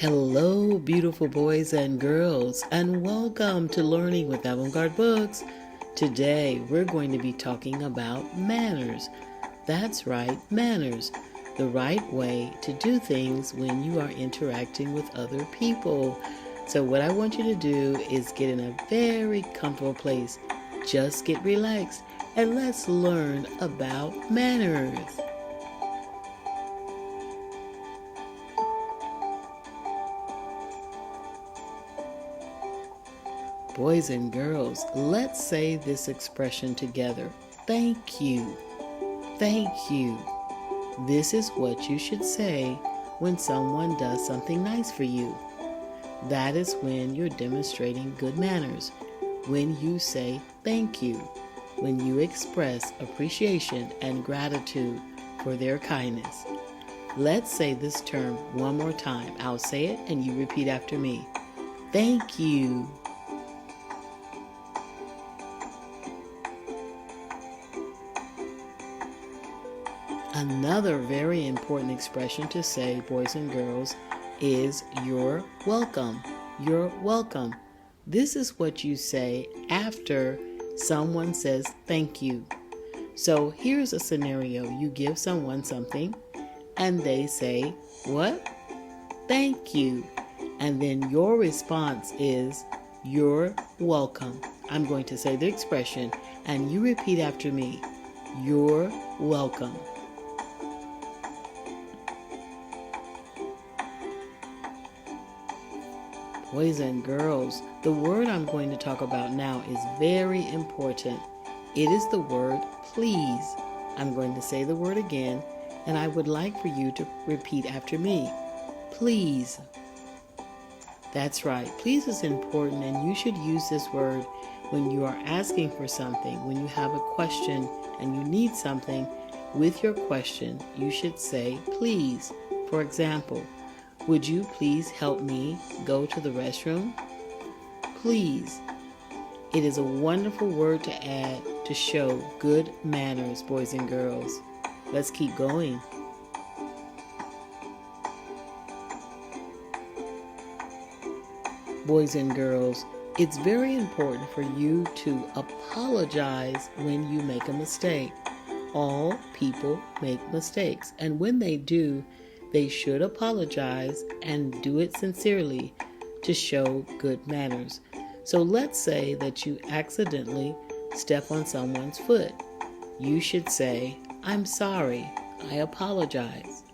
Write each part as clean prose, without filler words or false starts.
Hello, beautiful boys and girls, and welcome to Learning with Avant-garde Books. Today, we're going to be talking about manners. That's right, manners. The right way to do things when you are interacting with other people. So what I want you to do is get in a very comfortable place. Just get relaxed and let's learn about manners. Boys and girls, let's say this expression together. Thank you. Thank you. This is what you should say when someone does something nice for you. That is when you're demonstrating good manners. When you say thank you. When you express appreciation and gratitude for their kindness. Let's say this term one more time. I'll say it and you repeat after me. Thank you. Another very important expression to say, boys and girls, is you're welcome. You're welcome. This is what you say after someone says thank you. So here's a scenario. You give someone something and they say, what? Thank you. And then your response is, you're welcome. I'm going to say the expression and you repeat after me. You're welcome. Boys and girls, the word I'm going to talk about now is very important. It is the word please. I'm going to say the word again, and I would like for you to repeat after me. Please. That's right. Please is important, and you should use this word when you are asking for something, when you have a question and you need something. With your question, you should say please. For example, would you please help me go to the restroom? Please. It is a wonderful word to add to show good manners, boys and girls. Let's keep going. Boys and girls, it's very important for you to apologize when you make a mistake. All people make mistakes, and when they do, they should apologize and do it sincerely to show good manners. So let's say that you accidentally step on someone's foot. You should say, I'm sorry, I apologize.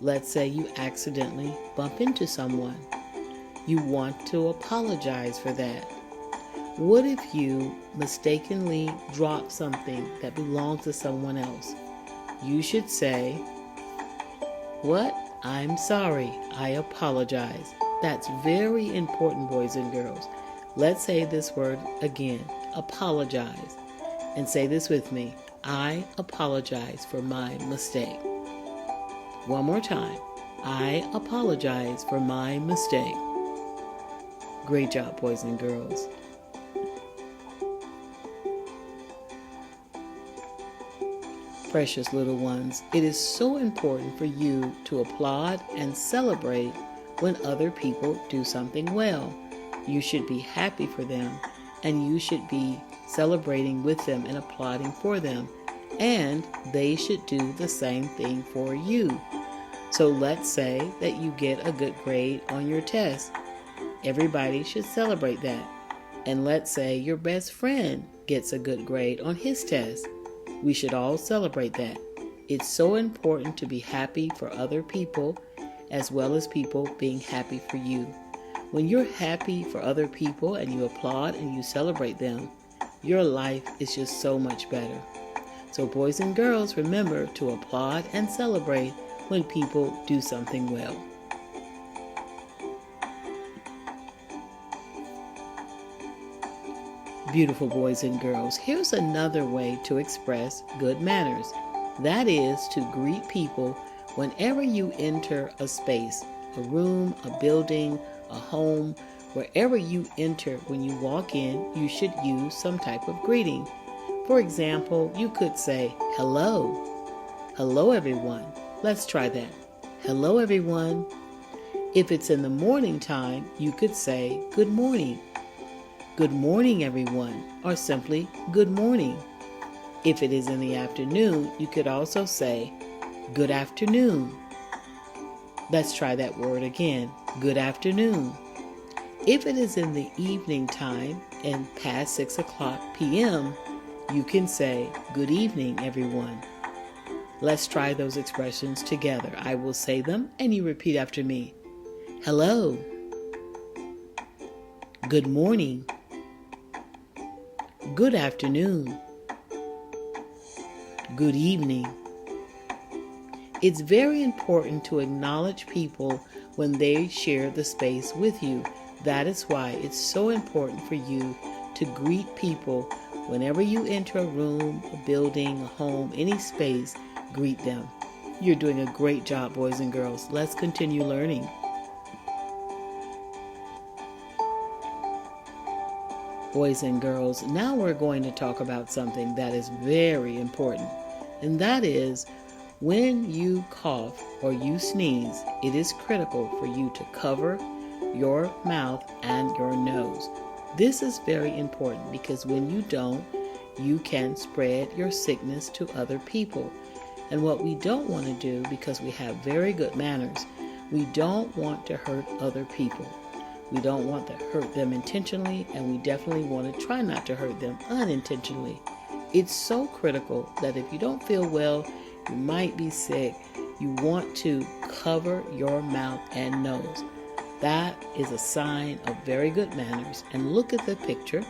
Let's say you accidentally bump into someone. You want to apologize for that. What if you mistakenly drop something that belongs to someone else? You should say, what? I'm sorry. I apologize. That's very important, boys and girls. Let's say this word again. Apologize. And say this with me. I apologize for my mistake. One more time. I apologize for my mistake. Great job, boys and girls. Precious little ones, it is so important for you to applaud and celebrate when other people do something well. You should be happy for them, and you should be celebrating with them and applauding for them, and they should do the same thing for you. So let's say that you get a good grade on your test. Everybody should celebrate that. And let's say your best friend gets a good grade on his test. We should all celebrate that. It's so important to be happy for other people as well as people being happy for you. When you're happy for other people and you applaud and you celebrate them, your life is just so much better. So boys and girls, remember to applaud and celebrate when people do something well. Beautiful boys and girls, here's another way to express good manners. That is to greet people whenever you enter a space, a room, a building, a home. Wherever you enter, when you walk in, you should use some type of greeting. For example, you could say, hello. Hello, everyone. Let's try that. Hello, everyone. If it's in the morning time, you could say good morning. Good morning, everyone, or simply good morning. If it is in the afternoon, you could also say good afternoon. Let's try that word again, good afternoon. If it is in the evening time and past 6 o'clock p.m., you can say good evening, everyone. Let's try those expressions together. I will say them and you repeat after me. Hello. Good morning. Good afternoon. Good evening. It's very important to acknowledge people when they share the space with you. That is why it's so important for you to greet people whenever you enter a room, a building, a home, any space, greet them. You're doing a great job, boys and girls. Let's continue learning. Boys and girls, now we're going to talk about something that is very important, and that is when you cough or you sneeze, it is critical for you to cover your mouth and your nose. This is very important because when you don't, you can spread your sickness to other people. And what we don't want to do, because we have very good manners, we don't want to hurt other people. We don't want to hurt them intentionally, and we definitely want to try not to hurt them unintentionally. It's so critical that if you don't feel well, you might be sick, you want to cover your mouth and nose. That is a sign of very good manners. And look at the picture,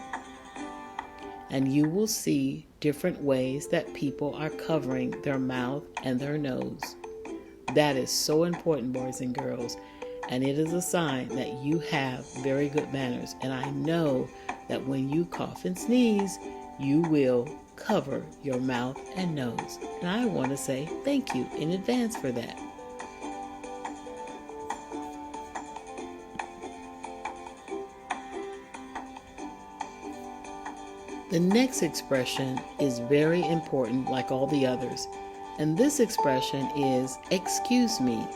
and you will see different ways that people are covering their mouth and their nose. That is so important, boys and girls. And it is a sign that you have very good manners. And I know that when you cough and sneeze, you will cover your mouth and nose. And I want to say thank you in advance for that. The next expression is very important, like all the others. And this expression is excuse me.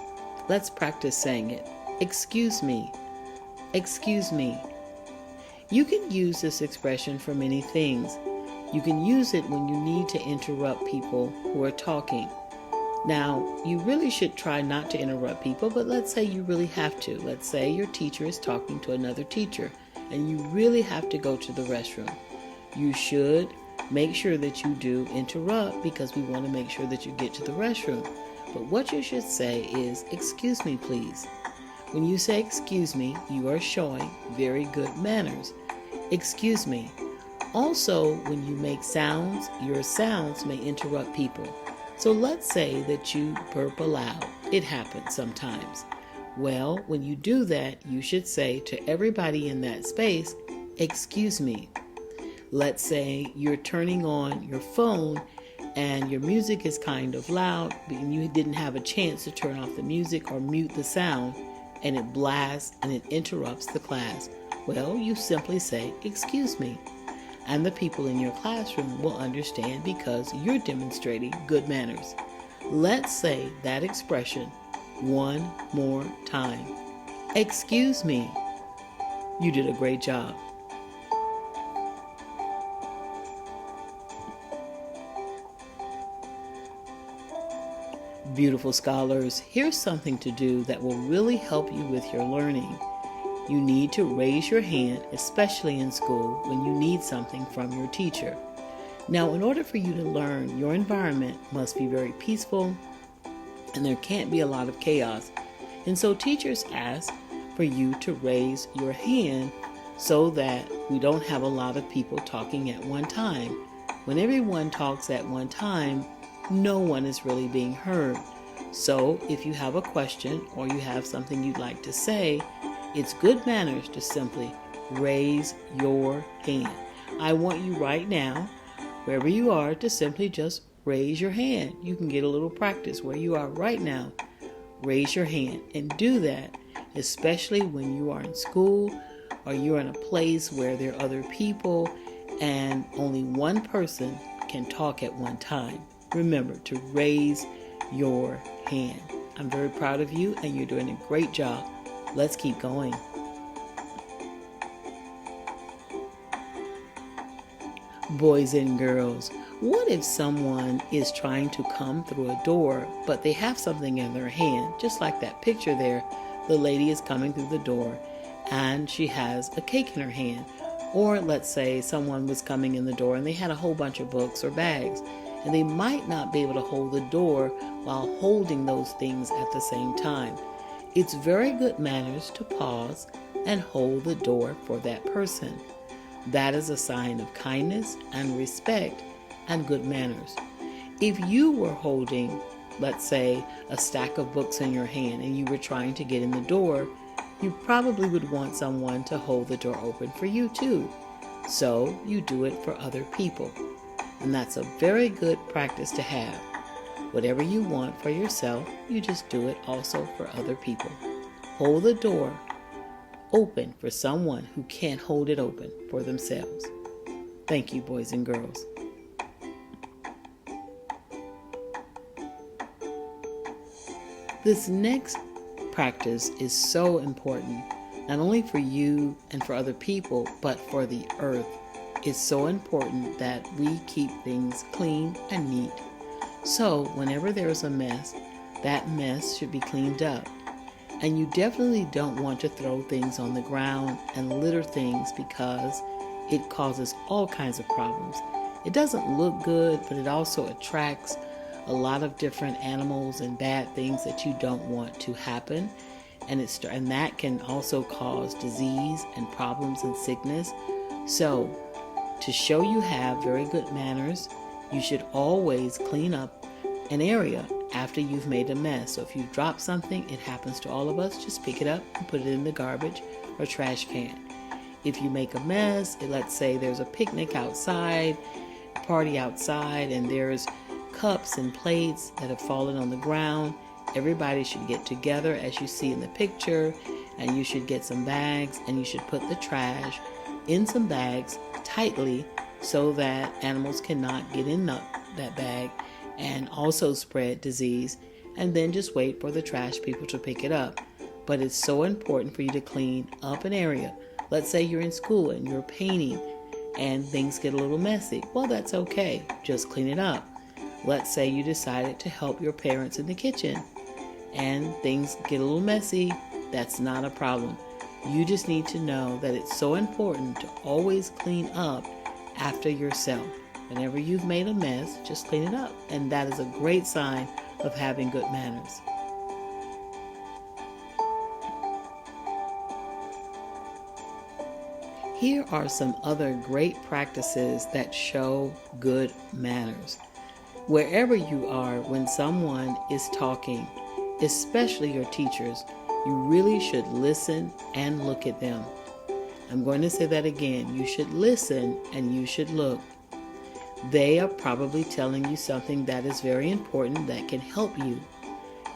Let's practice saying it. Excuse me. Excuse me. You can use this expression for many things. You can use it when you need to interrupt people who are talking. Now, you really should try not to interrupt people, but let's say you really have to. Let's say your teacher is talking to another teacher and you really have to go to the restroom. You should make sure that you do interrupt because we want to make sure that you get to the restroom. But what you should say is, excuse me, please. When you say excuse me, you are showing very good manners. Excuse me. Also, when you make sounds, your sounds may interrupt people. So let's say that you burp aloud. It happens sometimes. Well, when you do that, you should say to everybody in that space, excuse me. Let's say you're turning on your phone and your music is kind of loud, but you didn't have a chance to turn off the music or mute the sound, and it blasts and it interrupts the class. Well, you simply say, excuse me. And the people in your classroom will understand because you're demonstrating good manners. Let's say that expression one more time. Excuse me. You did a great job. Beautiful scholars, here's something to do that will really help you with your learning. You need to raise your hand, especially in school, when you need something from your teacher. Now, in order for you to learn, your environment must be very peaceful and there can't be a lot of chaos. And so teachers ask for you to raise your hand so that we don't have a lot of people talking at one time. When everyone talks at one time, no one is really being heard. So if you have a question or you have something you'd like to say, it's good manners to simply raise your hand. I want you right now, wherever you are, to simply just raise your hand. You can get a little practice where you are right now. Raise your hand and do that, especially when you are in school or you're in a place where there are other people and only one person can talk at one time. Remember to raise your hand. I'm very proud of you and you're doing a great job. Let's keep going. Boys and girls, what if someone is trying to come through a door, but they have something in their hand, just like that picture there? The lady is coming through the door and she has a cake in her hand. Or let's say someone was coming in the door and they had a whole bunch of books or bags, and they might not be able to hold the door while holding those things at the same time. It's very good manners to pause and hold the door for that person. That is a sign of kindness and respect and good manners. If you were holding, let's say, a stack of books in your hand and you were trying to get in the door, you probably would want someone to hold the door open for you too. So you do it for other people. And that's a very good practice to have. Whatever you want for yourself, you just do it also for other people. Hold the door open for someone who can't hold it open for themselves. Thank you, boys and girls. This next practice is so important, not only for you and for other people, but for the earth. It's so important that we keep things clean and neat. So whenever there's a mess, that mess should be cleaned up. And you definitely don't want to throw things on the ground and litter things, because it causes all kinds of problems. It doesn't look good, but it also attracts a lot of different animals and bad things that you don't want to happen. And that can also cause disease and problems and sickness. So to show you have very good manners, you should always clean up an area after you've made a mess. So if you drop something, it happens to all of us, just pick it up and put it in the garbage or trash can. If you make a mess, let's say there's a picnic outside, a party outside, and there's cups and plates that have fallen on the ground, everybody should get together as you see in the picture, and you should get some bags and you should put the trash in some bags tightly so that animals cannot get in that bag and also spread disease, and then just wait for the trash people to pick it up. But it's so important for you to clean up an area. Let's say you're in school and you're painting and things get a little messy. Well, that's okay. Just clean it up. Let's say you decided to help your parents in the kitchen and things get a little messy. That's not a problem. You just need to know that it's so important to always clean up after yourself. Whenever you've made a mess, just clean it up. And that is a great sign of having good manners. Here are some other great practices that show good manners. Wherever you are, when someone is talking, especially your teachers, you really should listen and look at them. I'm going to say that again. You should listen and you should look. They are probably telling you something that is very important that can help you.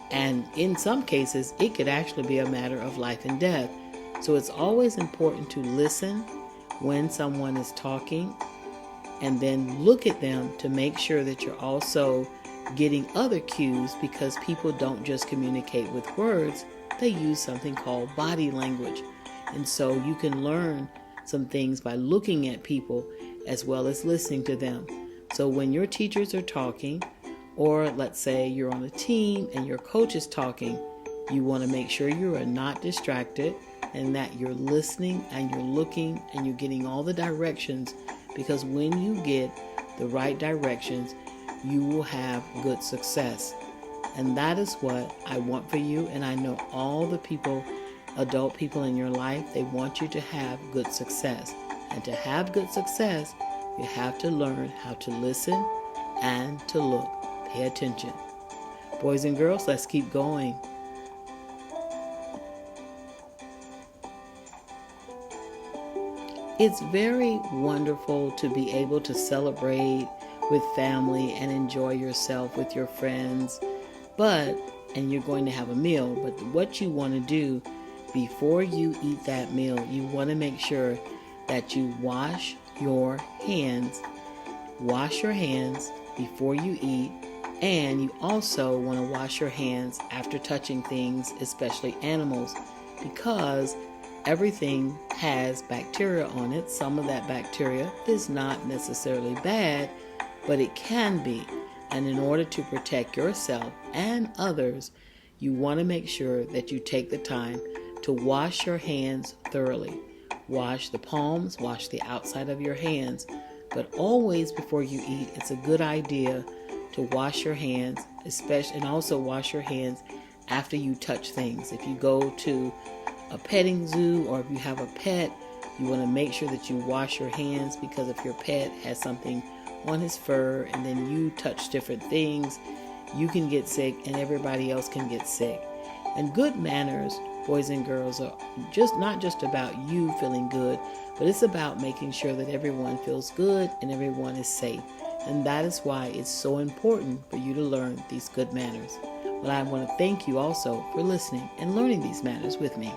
And in some cases, it could actually be a matter of life and death. So it's always important to listen when someone is talking and then look at them to make sure that you're also getting other cues, because people don't just communicate with words, they use something called body language. And so you can learn some things by looking at people as well as listening to them. So when your teachers are talking, or let's say you're on a team and your coach is talking, you want to make sure you are not distracted and that you're listening and you're looking and you're getting all the directions, because when you get the right directions, you will have good success. And that is what I want for you. And I know all the people, adult people in your life, they want you to have good success. And to have good success, you have to learn how to listen and to look. Pay attention. Boys and girls, let's keep going. It's very wonderful to be able to celebrate with family and enjoy yourself with your friends. And you're going to have a meal, but what you want to do before you eat that meal, you want to make sure that you wash your hands. Wash your hands before you eat, and you also want to wash your hands after touching things, especially animals. because everything has bacteria on it. Some of that bacteria is not necessarily bad, but it can be. And in order to protect yourself and others, you want to make sure that you take the time to wash your hands thoroughly. Wash the palms, wash the outside of your hands, but always before you eat, it's a good idea to wash your hands, especially, and also wash your hands after you touch things. If you go to a petting zoo or if you have a pet, you want to make sure that you wash your hands, because if your pet has something on his fur and then you touch different things, you can get sick and everybody else can get sick. And good manners, boys and girls, are not just about you feeling good, but it's about making sure that everyone feels good and everyone is safe. And that is why it's so important for you to learn these good manners. But I want to thank you also for listening and learning these manners with me.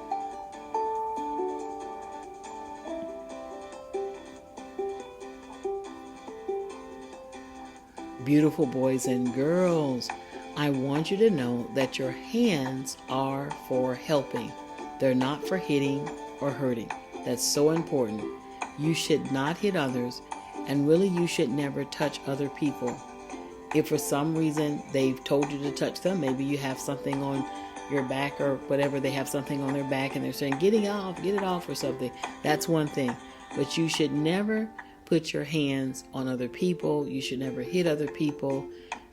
Beautiful boys and girls, I want you to know that your hands are for helping. They're not for hitting or hurting. That's so important. You should not hit others, and really you should never touch other people. If for some reason they've told you to touch them, maybe you have something on your back or whatever, they have something on their back and they're saying, get it off or something. That's one thing. But you should never put your hands on other people. You should never hit other people.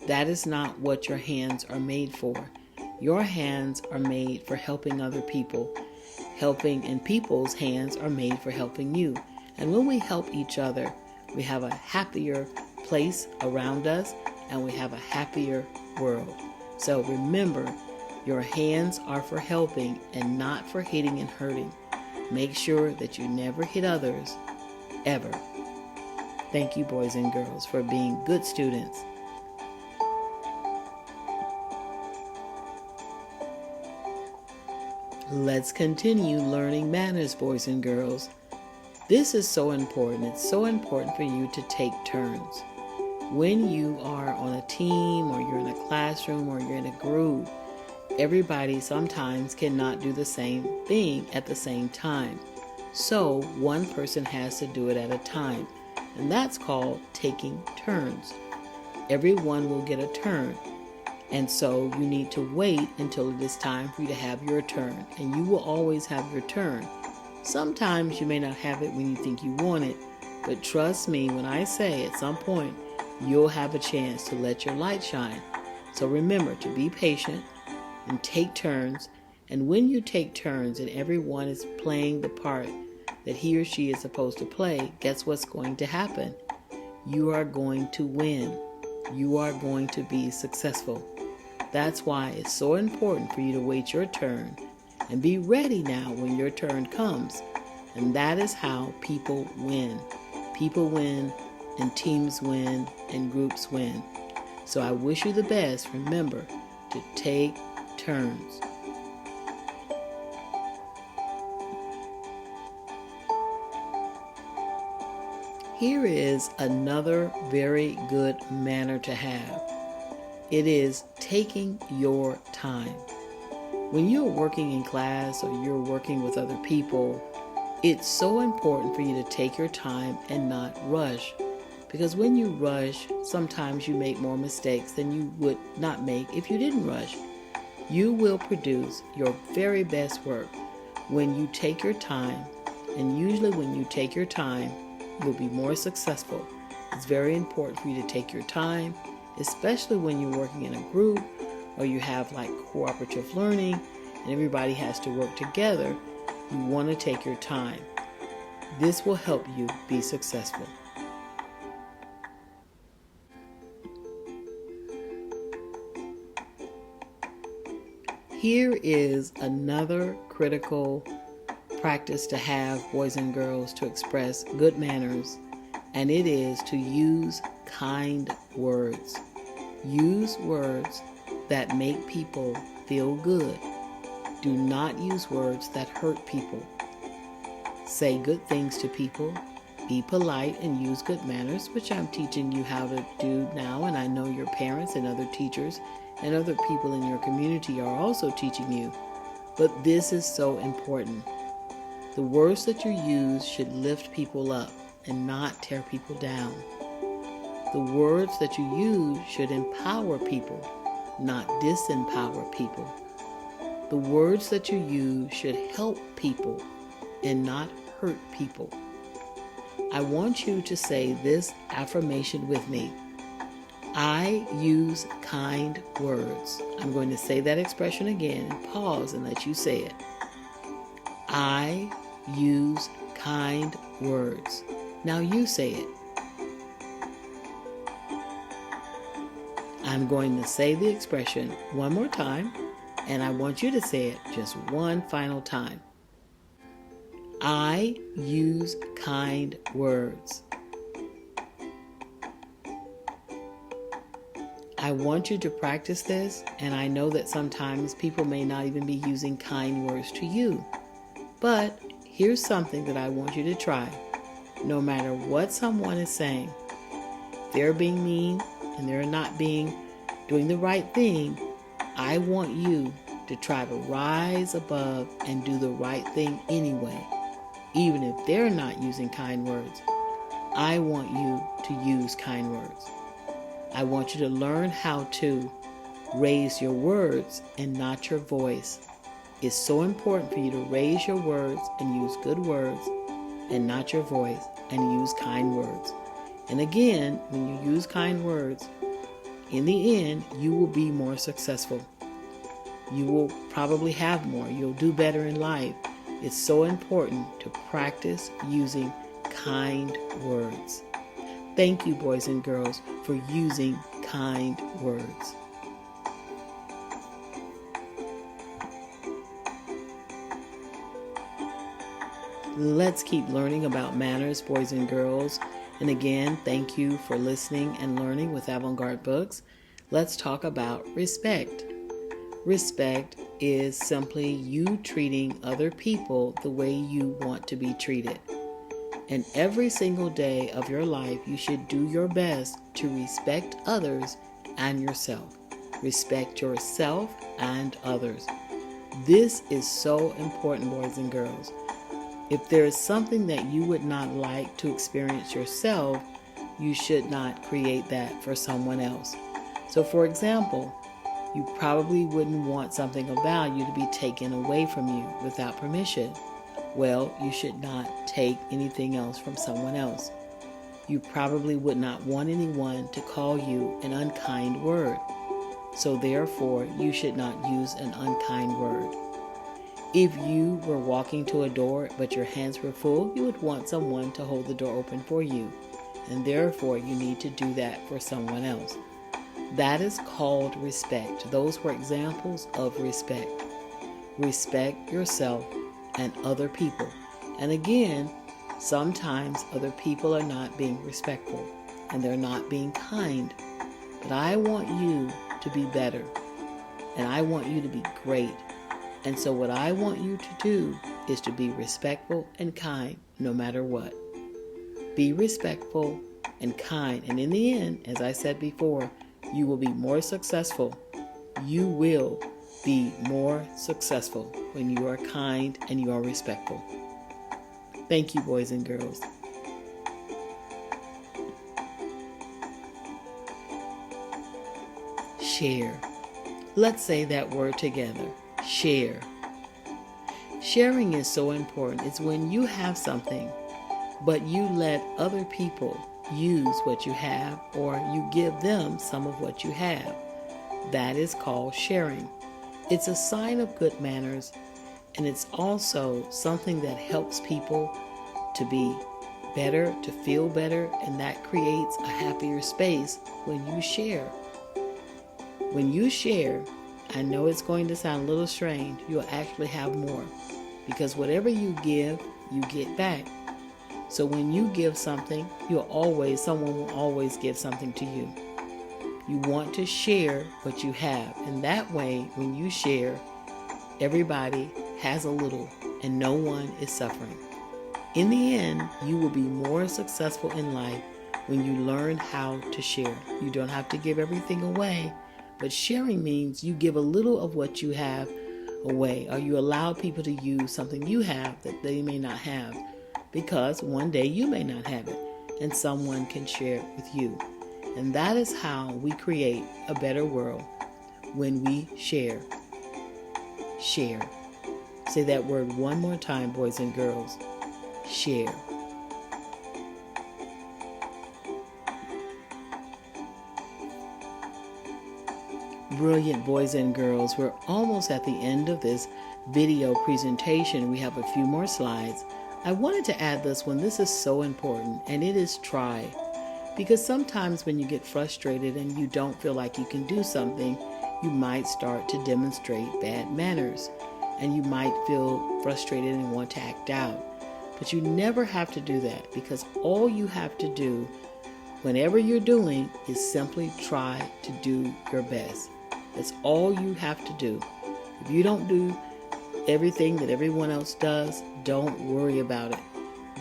That is not what your hands are made for. Your hands are made for helping other people. And people's hands are made for helping you. And when we help each other, we have a happier place around us and we have a happier world. So remember, your hands are for helping and not for hitting and hurting. Make sure that you never hit others, ever. Thank you, boys and girls, for being good students. Let's continue learning manners, boys and girls. This is so important. It's so important for you to take turns. When you are on a team or you're in a classroom or you're in a group, everybody sometimes cannot do the same thing at the same time. So one person has to do it at a time. And that's called taking turns. Everyone will get a turn. And so you need to wait until it is time for you to have your turn. And you will always have your turn. Sometimes you may not have it when you think you want it. But trust me when I say at some point, you'll have a chance to let your light shine. So remember to be patient and take turns. And when you take turns and everyone is playing the part that he or she is supposed to play, guess what's going to happen? You are going to win. You are going to be successful. That's why it's so important for you to wait your turn and be ready now when your turn comes. And that is how people win. People win and teams win and groups win. So I wish you the best. Remember to take turns. Here is another very good manner to have. It is taking your time. When you're working in class or you're working with other people, it's so important for you to take your time and not rush. Because when you rush, sometimes you make more mistakes than you would not make if you didn't rush. You will produce your very best work when you take your time. And usually when you take your time, you'll be more successful. It's very important for you to take your time, especially when you're working in a group or you have like cooperative learning and everybody has to work together. You want to take your time. This will help you be successful. Here is another critical practice to have, boys and girls, to express good manners, and it is to use kind words. Use words that make people feel good. Do not use words that hurt people. Say good things to people. Be polite and use good manners, which I'm teaching you how to do now, and I know your parents and other teachers and other people in your community are also teaching you. But this is so important. The words that you use should lift people up and not tear people down. The words that you use should empower people, not disempower people. The words that you use should help people and not hurt people. I want you to say this affirmation with me. I use kind words. I'm going to say that expression again and pause and let you say it. I use kind words. Now you say it. I'm going to say the expression one more time, and I want you to say it just one final time. I use kind words. I want you to practice this, and I know that sometimes people may not even be using kind words to you. But here's something that I want you to try. No matter what someone is saying, they're being mean and they're not doing the right thing, I want you to try to rise above and do the right thing anyway. Even if they're not using kind words, I want you to use kind words. I want you to learn how to raise your words and not your voice. It's so important for you to raise your words and use good words and not your voice, and use kind words. And again, when you use kind words, in the end, you will be more successful. You will probably have more. You'll do better in life. It's so important to practice using kind words. Thank you, boys and girls, for using kind words. Let's keep learning about manners, boys and girls. And again, thank you for listening and learning with Avant-garde Books. Let's talk about respect. Respect is simply you treating other people the way you want to be treated. And every single day of your life, you should do your best to respect others and yourself. Respect yourself and others. This is so important, boys and girls. If there is something that you would not like to experience yourself, you should not create that for someone else. So, for example, you probably wouldn't want something of value to be taken away from you without permission. Well, you should not take anything else from someone else. You probably would not want anyone to call you an unkind word. So therefore, you should not use an unkind word. If you were walking to a door but your hands were full, you would want someone to hold the door open for you. And therefore, you need to do that for someone else. That is called respect. Those were examples of respect. Respect yourself and other people. And again, sometimes other people are not being respectful and they're not being kind. But I want you to be better. And I want you to be great. And so what I want you to do is to be respectful and kind no matter what. Be respectful and kind. And in the end, as I said before, you will be more successful. You will be more successful when you are kind and you are respectful. Thank you, boys and girls. Share. Let's say that word together. Share. Sharing is so important. It's when you have something, but you let other people use what you have, or you give them some of what you have. That is called sharing. It's a sign of good manners, and it's also something that helps people to be better, to feel better, and that creates a happier space when you share. When you share, I know it's going to sound a little strange, you'll actually have more, because whatever you give, you get back. So when you give something, someone will always give something to you. You want to share what you have, and that way, when you share, everybody has a little, and no one is suffering. In the end, you will be more successful in life when you learn how to share. You don't have to give everything away, but sharing means you give a little of what you have away, or you allow people to use something you have that they may not have, because one day you may not have it and someone can share it with you. And that is how we create a better world, when we share. Share. Say that word one more time, boys and girls. Share. Brilliant, boys and girls. We're almost at the end of this video presentation. We have a few more slides. I wanted to add this one. This is so important, and it is try. Because sometimes when you get frustrated and you don't feel like you can do something, you might start to demonstrate bad manners, and you might feel frustrated and want to act out. But you never have to do that, because all you have to do whenever you're doing is simply try to do your best. That's all you have to do. If you don't do everything that everyone else does, don't worry about it.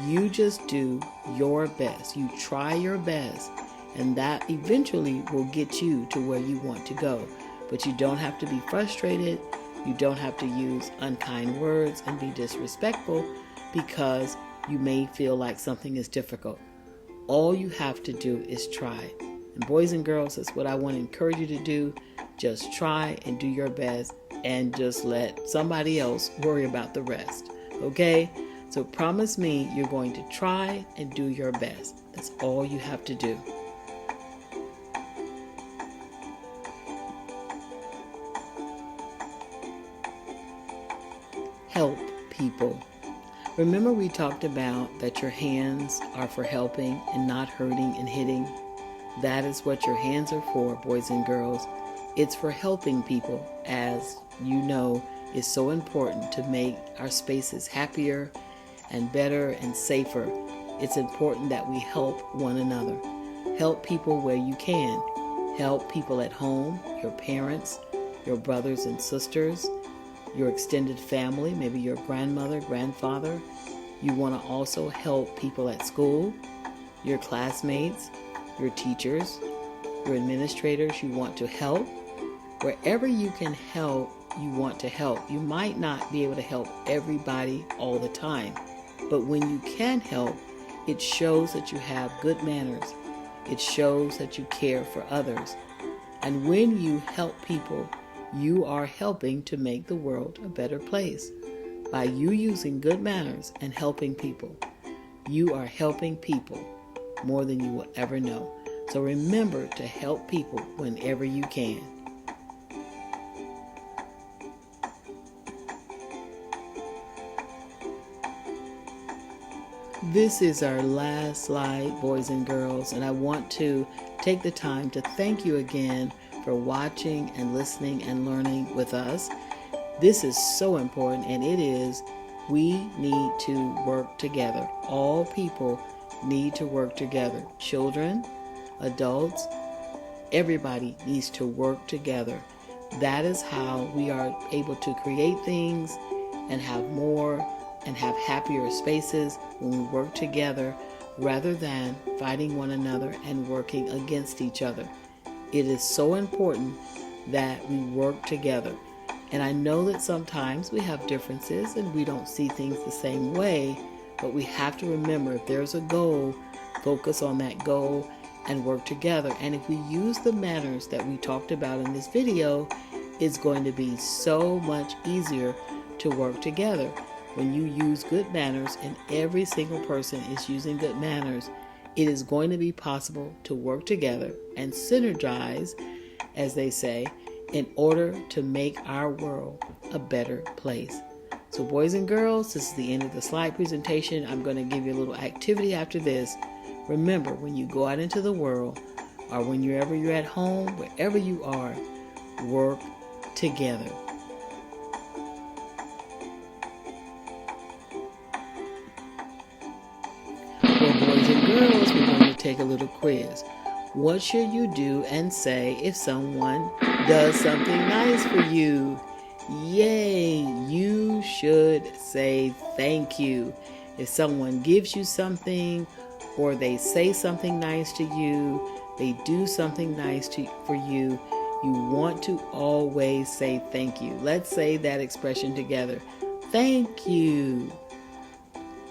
You just do your best. You try your best, and that eventually will get you to where you want to go. But you don't have to be frustrated. You don't have to use unkind words and be disrespectful because you may feel like something is difficult. All you have to do is try. And boys and girls, that's what I want to encourage you to do. Just try and do your best, and just let somebody else worry about the rest. Okay? So promise me you're going to try and do your best. That's all you have to do. Help people. Remember we talked about that your hands are for helping and not hurting and hitting. That is what your hands are for, boys and girls. It's for helping people, as you know is so important to make our spaces happier and better and safer. It's important that we help one another. Help people where you can. Help people at home, your parents, your brothers and sisters, your extended family, maybe your grandmother, grandfather. You want to also help people at school, your classmates, your teachers, your administrators. You want to help. Wherever you can help, you want to help. You might not be able to help everybody all the time, but when you can help, it shows that you have good manners. It shows that you care for others. And when you help people, you are helping to make the world a better place. By you using good manners and helping people, you are helping people more than you will ever know. So remember to help people whenever you can. This is our last slide, boys and girls, and I want to take the time to thank you again for watching and listening and learning with us. This is so important, and it is, we need to work together. All people need to work together. Children, adults, everybody needs to work together. That is how we are able to create things and have more and have happier spaces, when we work together rather than fighting one another and working against each other. It is so important that we work together. And I know that sometimes we have differences and we don't see things the same way, but we have to remember, if there's a goal, focus on that goal and work together. And if we use the manners that we talked about in this video, it's going to be so much easier to work together. When you use good manners and every single person is using good manners, it is going to be possible to work together and synergize, as they say, in order to make our world a better place. So boys and girls, this is the end of the slide presentation. I'm going to give you a little activity after this. Remember, when you go out into the world, or whenever you're at home, wherever you are, work together. Boys and girls, we're going to take a little quiz. What should you do and say if someone does something nice for you? Yay! You should say thank you. If someone gives you something, or they say something nice to you, they do something nice for you, You want to always say thank you. Let's say that expression together. Thank you.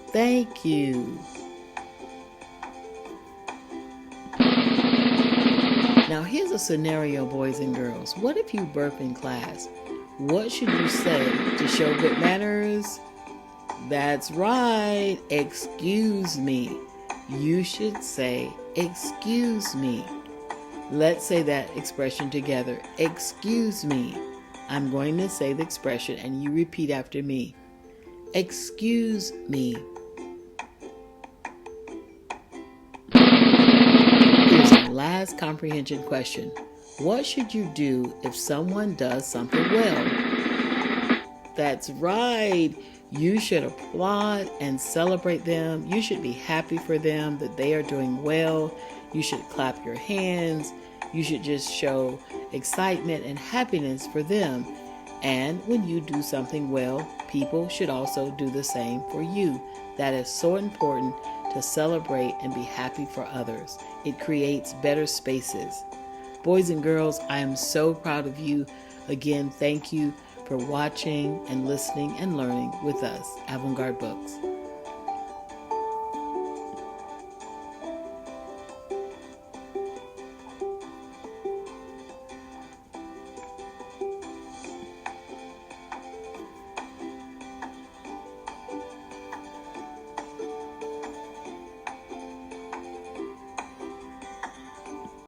Thank you. Now here's a scenario, boys and girls. What if you burp in class? What should you say to show good manners? That's right. Excuse me. You should say, excuse me. Let's say that expression together. Excuse me. I'm going to say the expression and you repeat after me. Excuse me. Here's our last comprehension question. What should you do if someone does something well? That's right. You should applaud and celebrate them. You should be happy for them that they are doing well. You should clap your hands. You should just show excitement and happiness for them. And when you do something well, people should also do the same for you. That is so important to celebrate and be happy for others. It creates better spaces. Boys and girls, I am so proud of you. Again, thank you for watching and listening and learning with us, Avant-garde Books.